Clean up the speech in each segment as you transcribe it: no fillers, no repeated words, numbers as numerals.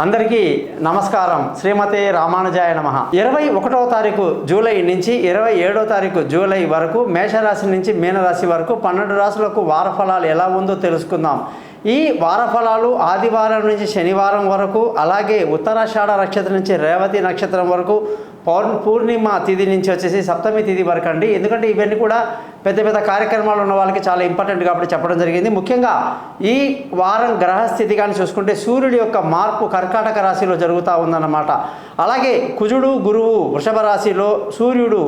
అందరికీ నమస్కారం. శ్రీమతే రామానుజాయ నమః. 21వ తారీఖు జూలై నుంచి 27వ తారీఖు జూలై వరకు మేషరాశి నుంచి మీనరాశి వరకు 12 రాశులకు వారఫలాలు ఎలా ఉందో తెలుసుకుందాం. ఈ వారఫలాలు ఆదివారం నుంచి శనివారం వరకు, అలాగే ఉత్తరాషాఢ నక్షత్రం నుంచి రేవతి నక్షత్రం వరకు, పూర్ణిమ తిథి నుంచి వచ్చేసి సప్తమి తిథి వరకు అండి. ఎందుకంటే ఇవన్నీ కూడా పెద్ద పెద్ద కార్యక్రమాలు ఉన్న వాళ్ళకి చాలా ఇంపార్టెంట్ కాబట్టి చెప్పడం జరిగింది. ముఖ్యంగా ఈ వారం గ్రహస్థితి కానీ చూసుకుంటే సూర్యుడి యొక్క మార్పు కర్కాటక రాశిలో జరుగుతూ ఉందన్నమాట. అలాగే కుజుడు గురువు వృషభ రాశిలో, సూర్యుడు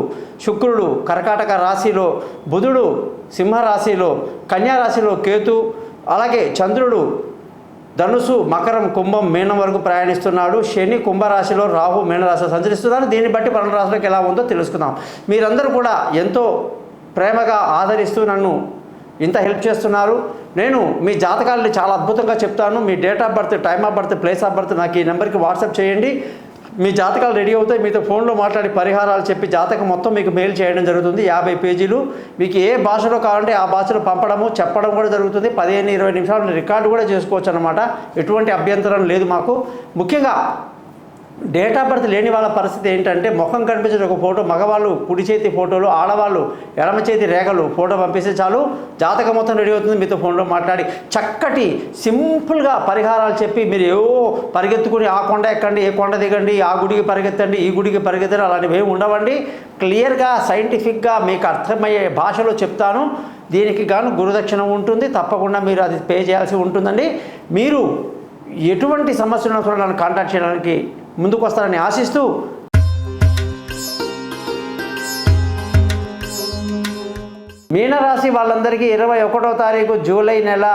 శుక్రుడు కర్కాటక రాశిలో, బుధుడు సింహరాశిలో, కన్యా రాశిలో కేతు, అలాగే చంద్రుడు ధనుసు మకరం కుంభం మీనం వరకు ప్రయాణిస్తున్నాడు. శని కుంభరాశిలో, రాహు మీనరాశిలో సంచరిస్తున్నారు. దీన్ని బట్టి 12 రాశులకు ఎలా ఉందో తెలుసుకుందాం. మీరందరూ కూడా ఎంతో ప్రేమగా ఆదరిస్తూ నన్ను ఇంత హెల్ప్ చేస్తున్నారు. నేను మీ జాతకాలని చాలా అద్భుతంగా చెప్తాను. మీ date of birth, time of birth, place of birth నాకు ఈ నెంబర్కి వాట్సాప్ చేయండి. మీ జాతకాలు రెడీ అవుతాయి. మీతో ఫోన్లో మాట్లాడి పరిహారాలు చెప్పి జాతకం మొత్తం మీకు మెయిల్ చేయడం జరుగుతుంది. 50 పేజీలు. మీకు ఏ భాషలో కావాలంటే ఆ భాషలో పంపడము చెప్పడం కూడా జరుగుతుంది. 15-20 నిమిషాలు రికార్డు కూడా చేసుకోవచ్చు అన్నమాట. ఎటువంటి అభ్యంతరం లేదు మాకు. ముఖ్యంగా డేట్ ఆఫ్ బర్త్ లేని వాళ్ళ పరిస్థితి ఏంటంటే ముఖం కనిపించిన ఒక ఫోటో, మగవాళ్ళు కుడి చేతి ఫోటోలు, ఆడవాళ్ళు ఎడమ చేతి రేఖలు ఫోటో పంపిస్తే చాలు, జాతకం మొత్తం రెడీ అవుతుంది. మీతో ఫోన్లో మాట్లాడి చక్కటి సింపుల్గా పరిహారాలు చెప్పి మీరు ఏవో పరిగెత్తుకుని ఆ కొండ ఎక్కండి, ఏ కొండ దిగండి, ఆ గుడికి పరిగెత్తండి, ఈ గుడికి పరిగెత్తండి, అలాంటివి ఏమి ఉండవండి. క్లియర్గా సైంటిఫిక్గా మీకు అర్థమయ్యే భాషలో చెప్తాను. దీనికి గాను గురుదక్షిణ ఉంటుంది. తప్పకుండా మీరు అది పే చేయాల్సి ఉంటుందండి. మీరు ఎటువంటి సమస్యలను కూడా నన్ను కాంటాక్ట్ చేయడానికి ముందుకు వస్తారని ఆశిస్తూ, మీనరాశి వాళ్ళందరికీ 21వ తారీఖు జూలై నెల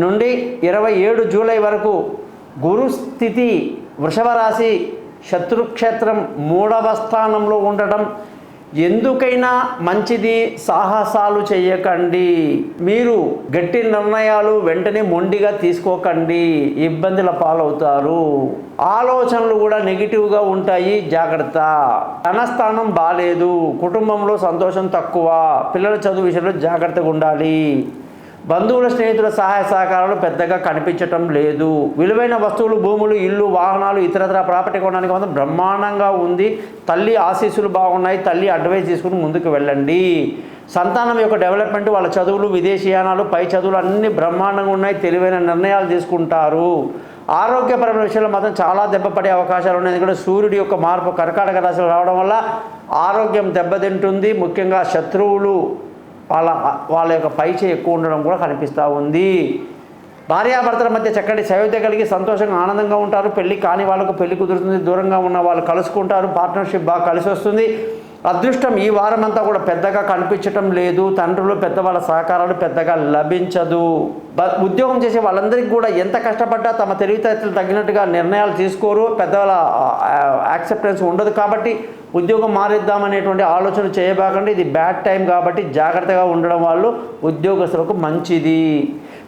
నుండి 27 జూలై వరకు గురు స్థితి వృషభ రాశి శత్రుక్షేత్రం 3వ స్థానంలో ఉండటం ఎందుకైనా మంచిది. సాహసాలు చేయకండి. మీరు గట్టి నిర్ణయాలు వెంటనే మొండిగా తీసుకోకండి, ఇబ్బందుల పాలవుతారు. ఆలోచనలు కూడా నెగిటివ్గా ఉంటాయి, జాగ్రత్త. ధనస్థానం బాలేదు, కుటుంబంలో సంతోషం తక్కువ, పిల్లల చదువు విషయంలో జాగ్రత్తగా ఉండాలి. బంధువుల స్నేహితుల సహాయ సహకారాలు పెద్దగా కనిపించటం లేదు. విలువైన వస్తువులు, భూములు, ఇల్లు, వాహనాలు, ఇతరత్ర ప్రాపర్టీ కొనడానికి మాత్రం బ్రహ్మాండంగా ఉంది. తల్లి ఆశీస్సులు బాగున్నాయి. తల్లి అడ్వైస్ తీసుకుని ముందుకు వెళ్ళండి. సంతానం యొక్క డెవలప్మెంట్, వాళ్ళ చదువులు, విదేశీయానాలు, పై చదువులు అన్నీ బ్రహ్మాండంగా ఉన్నాయి. తెలివైన నిర్ణయాలు తీసుకుంటారు. ఆరోగ్యపరమైన విషయంలో మాత్రం చాలా దెబ్బపడే అవకాశాలు ఉన్నాయి. ఎందుకంటే సూర్యుడి యొక్క మార్పు కర్కాటక రాశిలో రావడం వల్ల ఆరోగ్యం దెబ్బతింటుంది. ముఖ్యంగా శత్రువులు వాళ్ళ యొక్క పైచే ఎక్కువ ఉండడం కూడా కనిపిస్తూ ఉంది. భార్యాభర్తల మధ్య చక్కటి సయోధ్య కలిగి సంతోషంగా ఆనందంగా ఉంటారు. పెళ్లి కాని వాళ్ళకు పెళ్లి కుదురుతుంది. దూరంగా ఉన్న వాళ్ళు కలుసుకుంటారు. పార్ట్నర్షిప్ బాగా కలిసి వస్తుంది. అదృష్టం ఈ వారం అంతా కూడా పెద్దగా కనిపించటం లేదు. తండ్రులు పెద్దవాళ్ళ సహకారాలు పెద్దగా లభించదు. ఉద్యోగం చేసే వాళ్ళందరికీ కూడా ఎంత కష్టపడ్డా తమ తెలివితేటలు తగినట్టుగా నిర్ణయాలు తీసుకోరు. పెద్దవాళ్ళ యాక్సెప్టెన్స్ ఉండదు. కాబట్టి ఉద్యోగం మారిద్దామనేటువంటి ఆలోచన చేయబాకండి. ఇది బ్యాడ్ టైం కాబట్టి జాగ్రత్తగా ఉండడం వాళ్ళు ఉద్యోగస్తులకు మంచిది.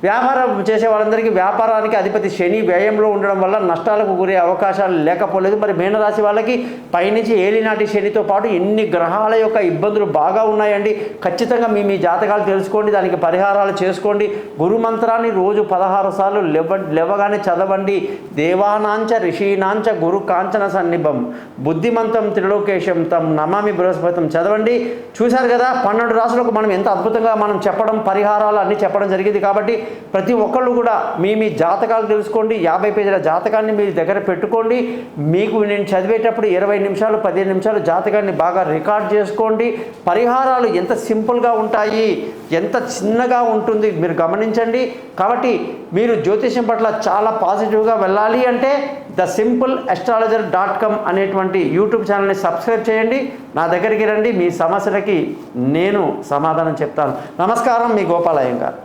వ్యాపారం చేసే వాళ్ళందరికీ వ్యాపారానికి అధిపతి శని వ్యయంలో ఉండడం వల్ల నష్టాలకు గురే అవకాశాలు లేకపోలేదు. మరి మీనరాశి వాళ్ళకి పైనుంచి ఏలినాటి శనితో పాటు ఎన్ని గ్రహాల యొక్క ఇబ్బందులు బాగా ఉన్నాయండి. ఖచ్చితంగా మీ జాతకాలు తెలుసుకోండి, దానికి పరిహారాలు చేసుకోండి. గురు మంత్రాన్ని రోజు 16 సార్లు లేవగానే చదవండి. దేవానాంచ ఋషీనాంచ గురు కాంచన సన్నిభం బుద్ధిమంతం త్రిలోకేశం తం నమామి బృహస్పతం చదవండి. చూశారు కదా 12 రాశులకు మనం ఎంత అద్భుతంగా మనం చెప్పడం, పరిహారాలు అన్నీ చెప్పడం జరిగింది. కాబట్టి ప్రతి ఒక్కళ్ళు కూడా మీ జాతకాలు తెలుసుకోండి. 50 పేజీల జాతకాన్ని మీ దగ్గర పెట్టుకోండి. మీకు నేను చదివేటప్పుడు 20 నిమిషాలు 15 నిమిషాలు జాతకాన్ని బాగా రికార్డ్ చేసుకోండి. పరిహారాలు ఎంత సింపుల్గా ఉంటాయి, ఎంత చిన్నగా ఉంటుంది మీరు గమనించండి. కాబట్టి మీరు జ్యోతిష్యం పట్ల చాలా పాజిటివ్గా వెళ్ళాలి అంటే thesimple.astrologer.com అనేటువంటి యూట్యూబ్ ఛానల్ని సబ్స్క్రైబ్ చేయండి. నా దగ్గరికి రండి. మీ సమస్యలకి నేను సమాధానం చెప్తాను. నమస్కారం, మీ గోపాల్ అయ్యంగార్.